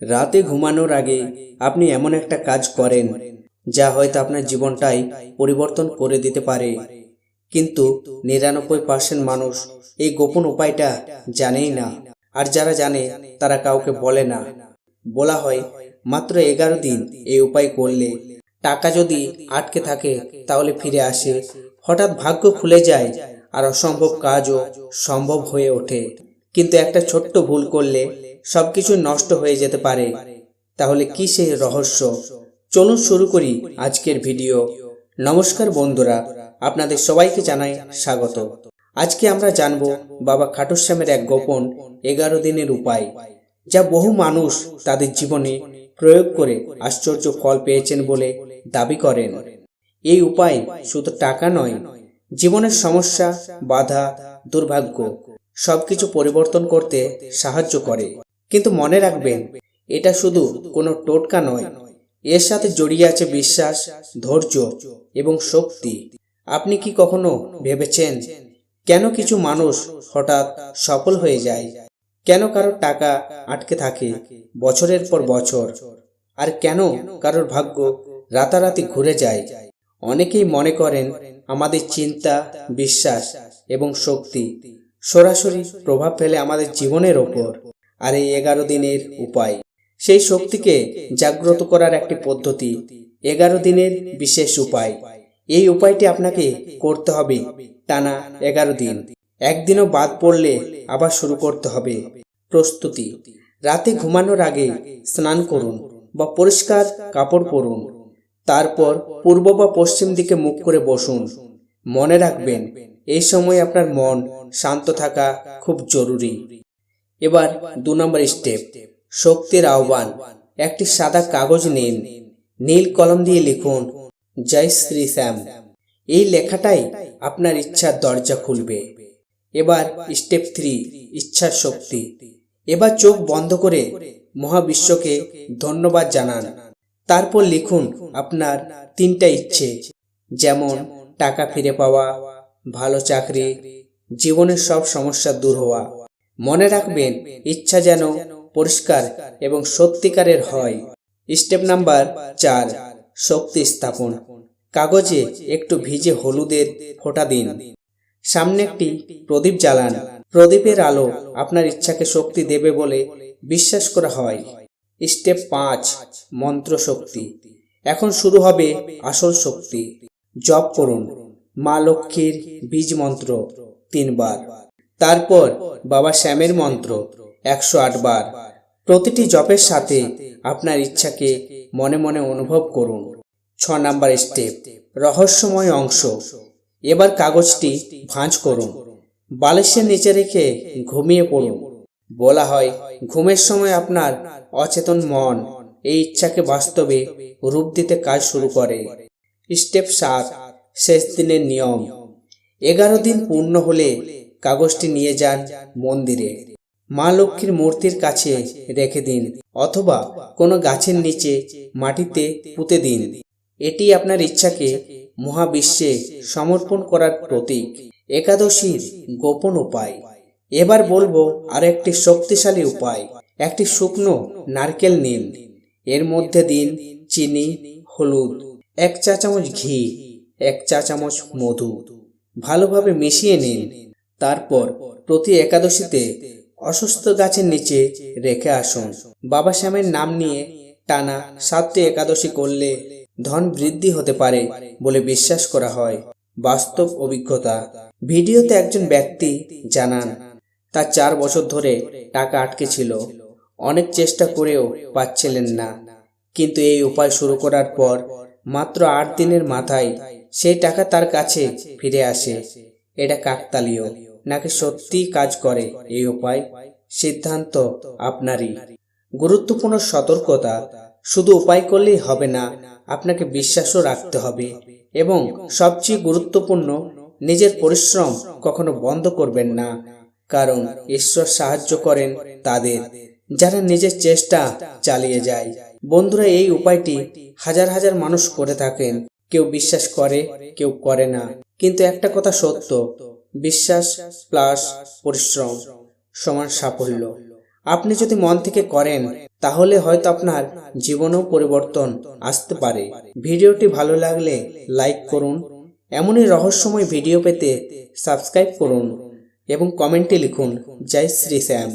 রাতে ঘুমানোর আগে আপনি এমন একটা কাজ করেন যা হয়তো আপনার জীবনটাই পরিবর্তন করে দিতে পারে, কিন্তু 99% মানুষ এই গোপন উপায়টা জানেই না। আর যারা জানে তারা কাউকে বলে না। বলা হয় মাত্র 11 দিন এই উপায় করলে টাকা যদি আটকে থাকে তাহলে ফিরে আসে, হঠাৎ ভাগ্য খুলে যায় আর অসম্ভব কাজও সম্ভব হয়ে ওঠে। কিন্তু একটা ছোট্ট ভুল করলে সবকিছু নষ্ট হয়ে যেতে পারে। তাহলে কি সেই রহস্য? চলুন শুরু করি আজকের ভিডিও। নমস্কার বন্ধুরা, আপনাদের সবাইকে জানাই স্বাগত। আজকে আমরা জানব বাবা খাটুশ্যামের এক গোপন 11 দিনের উপায়, যা বহু মানুষ তাদের জীবনে প্রয়োগ করে আশ্চর্য ফল পেয়েছেন বলে দাবি করেন। এই উপায় শুধু টাকা নয়, জীবনের সমস্যা, বাধা, দুর্ভাগ্য সবকিছু পরিবর্তন করতে সাহায্য করে। কিন্তু মনে রাখবেন, এটা শুধু কোনো টোটকা নয়, এর সাথে জড়িয়ে আছে বিশ্বাস, ধৈর্য এবং শক্তি। আপনি কি কখনো ভেবেছেন কেন কিছু মানুষ হঠাৎ সফল হয়ে যায়? কেন কারোর টাকা আটকে থাকে বছরের পর বছর? আর কেন কারোর ভাগ্য রাতারাতি ঘুরে যায়? অনেকেই মনে করেন আমাদের চিন্তা, বিশ্বাস এবং শক্তি সরাসরি প্রভাব ফেলে আমাদের জীবনের ওপর। আর এই 11 দিনের উপায় সেই শক্তিকে জাগ্রত করার একটি পদ্ধতি। 11 দিনের বিশেষ উপায়। এই উপায়টি আপনাকে করতে হবে টানা 11 দিন। একদিনও বাদ পড়লে আবার শুরু করতে হবে। প্রস্তুতি: রাতে ঘুমানোর আগে স্নান করুন বা পরিষ্কার কাপড় পরুন। তারপর পূর্ব বা পশ্চিম দিকে মুখ করে বসুন। মনে রাখবেন, এই সময় আপনার মন শান্ত থাকা খুব জরুরি। এবার 2 নম্বর স্টেপ, শক্তির আহ্বান। একটি সাদা কাগজ নিন, নীল কলম দিয়ে লিখুন জয় শ্রী শ্যাম। এই লেখাটাই আপনার ইচ্ছার দরজা খুলবে। এবার স্টেপ 3, ইচ্ছার শক্তি। এবার চোখ বন্ধ করে মহাবিশ্বকে ধন্যবাদ জানান। তারপর লিখুন আপনার 3টা ইচ্ছে, যেমন টাকা ফিরে পাওয়া, ভালো চাকরি, জীবনের সব সমস্যা দূর হওয়া। মনে রাখবেন, ইচ্ছা যেন পরিষ্কার এবং সত্যিকারের হয়। স্টেপ নাম্বার 4, শক্তি স্থাপন। কাগজে একটু ভিজে হলুদের ফোঁটা দিন। সামনে একটি প্রদীপ জ্বালান। প্রদীপের আলো আপনার ইচ্ছাকে শক্তি দেবে বলে বিশ্বাস করা হয়। স্টেপ 5, মন্ত্র শক্তি। এখন শুরু হবে আসল শক্তি। জপ করুন মা লক্ষ্মীর বীজ মন্ত্র 3 বার। তারপর বাবা শ্যামের মন্ত্র 108 বার। প্রতিটি জপের সাথে আপনার ইচ্ছাকে মনে মনে অনুভব করুন। 6 নাম্বার স্টেপ, রহস্যময় অংশ। এবার কাগজটি ভাঁজ করুন, বালিশের নিচে রেখে ঘুমিয়ে পড়ুন। বলা হয় ঘুমের সময় আপনার অচেতন মন এই ইচ্ছাকে বাস্তবে রূপ দিতে কাজ শুরু করে। স্টেপ 7, শেষ দিনের নিয়ম। 11 দিন পূর্ণ হলে কাগজটি নিয়ে যান মন্দিরে, মা লক্ষ্মীর মূর্তির কাছে রেখে দিন অথবা কোনো গাছের নিচে মাটিতে পুঁতে দিন। এটি আপনার ইচ্ছাকে মহাবিশ্বে সমর্পণ করার প্রতীক। একাদশীর গোপন উপায়। এবার বলবো আরেকটি শক্তিশালী উপায়। একটি শুকনো নারকেল নিন, এর মধ্যে দিন চিনি, হলুদ, 1 চা চামচ ঘি, 1 চা চামচ মধু। ভালোভাবে মিশিয়ে নিন। তারপর প্রতি একাদশীতে অসুস্থ গাছের নিচে রেখে আসুন। বাবা শ্যামের নাম নিয়ে টানা 7টি একাদশী করলে ধন বৃদ্ধি হতে পারে বলে বিশ্বাস করা হয়। বাস্তব অভিজ্ঞতা। ভিডিওতে একজন ব্যক্তি জানান তার 4 বছর ধরে টাকা আটকে ছিল। অনেক চেষ্টা করেও পাচ্ছিলেন না, কিন্তু এই উপায় শুরু করার পর মাত্র 8 দিনের মাথায় সেই টাকা তার কাছে ফিরে আসে। এটা কাকতালীয় নাকি সত্যিই কাজ করে এই উপায়? সিদ্ধান্ত আপনারই। গুরুত্বপূর্ণ সতর্কতা: শুধু উপায় করলেই হবে না, আপনাকে বিশ্বাসও রাখতে হবে। এবং সবচেয়ে গুরুত্বপূর্ণ, নিজের পরিশ্রম কখনো বন্ধ করবেন না, কারণ ঈশ্বর সাহায্য করেন তাদের যারা নিজের চেষ্টা চালিয়ে যায়। বন্ধুরা, এই উপায়টি হাজার হাজার মানুষ করে থাকেন। কেউ বিশ্বাস করে, কেউ করে না, কিন্তু একটা কথা সত্য, বিশ্বাস প্লাস পরিশ্রম সমান সাফল্য। আপনি যদি মন থেকে করেন তাহলে হয়তো আপনার জীবনেও পরিবর্তন আসতে পারে। ভিডিওটি ভালো লাগলে লাইক করুন, এমনই রহস্যময় ভিডিও পেতে সাবস্ক্রাইব করুন এবং কমেন্টে লিখুন জয় শ্রী শ্যাম।